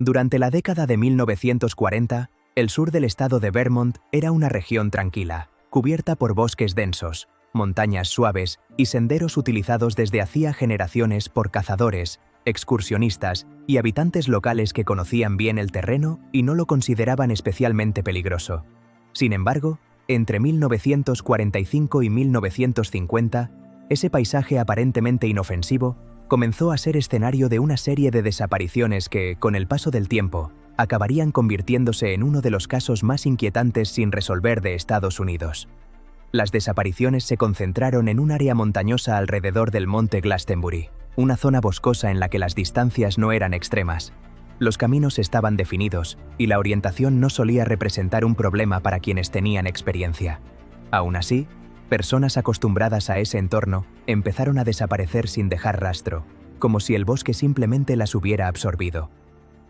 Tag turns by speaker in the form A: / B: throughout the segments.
A: Durante la década de 1940, el sur del estado de Vermont era una región tranquila, cubierta por bosques densos, montañas suaves y senderos utilizados desde hacía generaciones por cazadores, excursionistas y habitantes locales que conocían bien el terreno y no lo consideraban especialmente peligroso. Sin embargo, entre 1945 y 1950, ese paisaje aparentemente inofensivo comenzó a ser escenario de una serie de desapariciones que, con el paso del tiempo, acabarían convirtiéndose en uno de los casos más inquietantes sin resolver de Estados Unidos. Las desapariciones se concentraron en un área montañosa alrededor del monte Glastonbury, una zona boscosa en la que las distancias no eran extremas. Los caminos estaban definidos y la orientación no solía representar un problema para quienes tenían experiencia. Aún así, personas acostumbradas a ese entorno empezaron a desaparecer sin dejar rastro, como si el bosque simplemente las hubiera absorbido.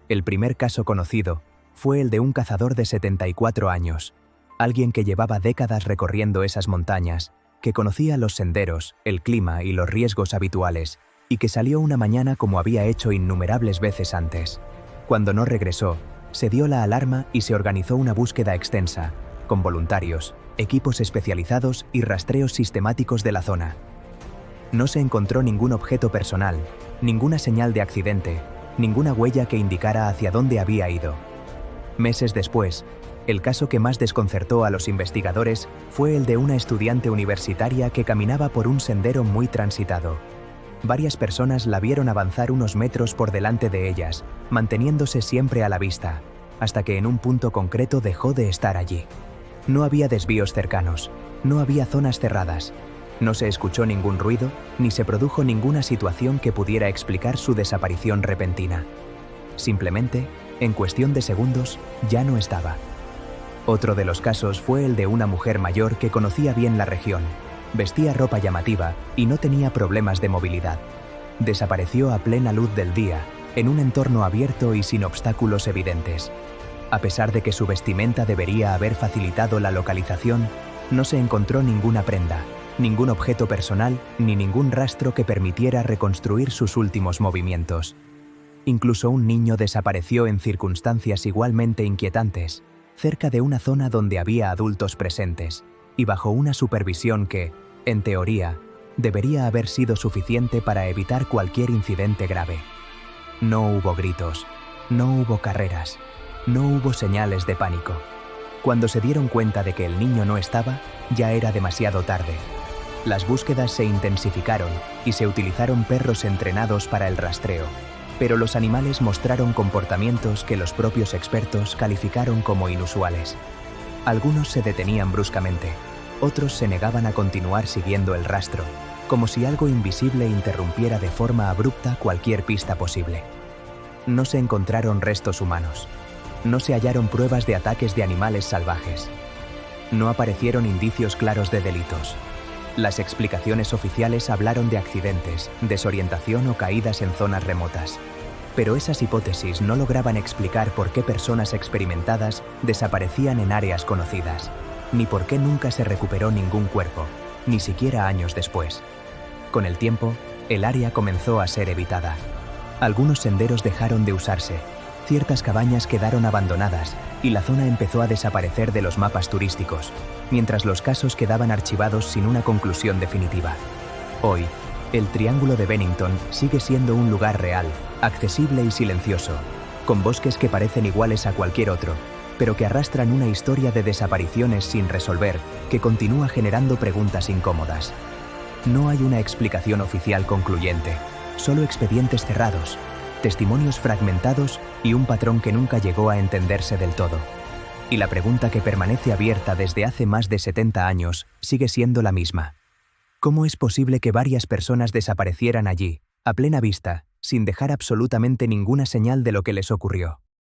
A: El primer caso conocido fue el de un cazador de 74 años, alguien que llevaba décadas recorriendo esas montañas, que conocía los senderos, el clima y los riesgos habituales, y que salió una mañana como había hecho innumerables veces antes. Cuando no regresó, se dio la alarma y se organizó una búsqueda extensa, con voluntarios, equipos especializados y rastreos sistemáticos de la zona. No se encontró ningún objeto personal, ninguna señal de accidente, ninguna huella que indicara hacia dónde había ido. Meses después, el caso que más desconcertó a los investigadores fue el de una estudiante universitaria que caminaba por un sendero muy transitado. Varias personas la vieron avanzar unos metros por delante de ellas, manteniéndose siempre a la vista, hasta que en un punto concreto dejó de estar allí. No había desvíos cercanos, no había zonas cerradas, no se escuchó ningún ruido, ni se produjo ninguna situación que pudiera explicar su desaparición repentina. Simplemente, en cuestión de segundos, ya no estaba. Otro de los casos fue el de una mujer mayor que conocía bien la región, vestía ropa llamativa y no tenía problemas de movilidad. Desapareció a plena luz del día, en un entorno abierto y sin obstáculos evidentes. A pesar de que su vestimenta debería haber facilitado la localización, no se encontró ninguna prenda, ningún objeto personal ni ningún rastro que permitiera reconstruir sus últimos movimientos. Incluso un niño desapareció en circunstancias igualmente inquietantes, cerca de una zona donde había adultos presentes, y bajo una supervisión que, en teoría, debería haber sido suficiente para evitar cualquier incidente grave. No hubo gritos, no hubo carreras, no hubo señales de pánico. Cuando se dieron cuenta de que el niño no estaba, ya era demasiado tarde. Las búsquedas se intensificaron y se utilizaron perros entrenados para el rastreo, pero los animales mostraron comportamientos que los propios expertos calificaron como inusuales. Algunos se detenían bruscamente, otros se negaban a continuar siguiendo el rastro, como si algo invisible interrumpiera de forma abrupta cualquier pista posible. No se encontraron restos humanos. No se hallaron pruebas de ataques de animales salvajes. No aparecieron indicios claros de delitos. Las explicaciones oficiales hablaron de accidentes, desorientación o caídas en zonas remotas. Pero esas hipótesis no lograban explicar por qué personas experimentadas desaparecían en áreas conocidas, ni por qué nunca se recuperó ningún cuerpo, ni siquiera años después. Con el tiempo, el área comenzó a ser evitada. Algunos senderos dejaron de usarse, ciertas cabañas quedaron abandonadas y la zona empezó a desaparecer de los mapas turísticos, mientras los casos quedaban archivados sin una conclusión definitiva. Hoy, el Triángulo de Bennington sigue siendo un lugar real, accesible y silencioso, con bosques que parecen iguales a cualquier otro, pero que arrastran una historia de desapariciones sin resolver que continúa generando preguntas incómodas. No hay una explicación oficial concluyente, solo expedientes cerrados, testimonios fragmentados y un patrón que nunca llegó a entenderse del todo. Y la pregunta que permanece abierta desde hace más de 70 años sigue siendo la misma. ¿Cómo es posible que varias personas desaparecieran allí, a plena vista, sin dejar absolutamente ninguna señal de lo que les ocurrió?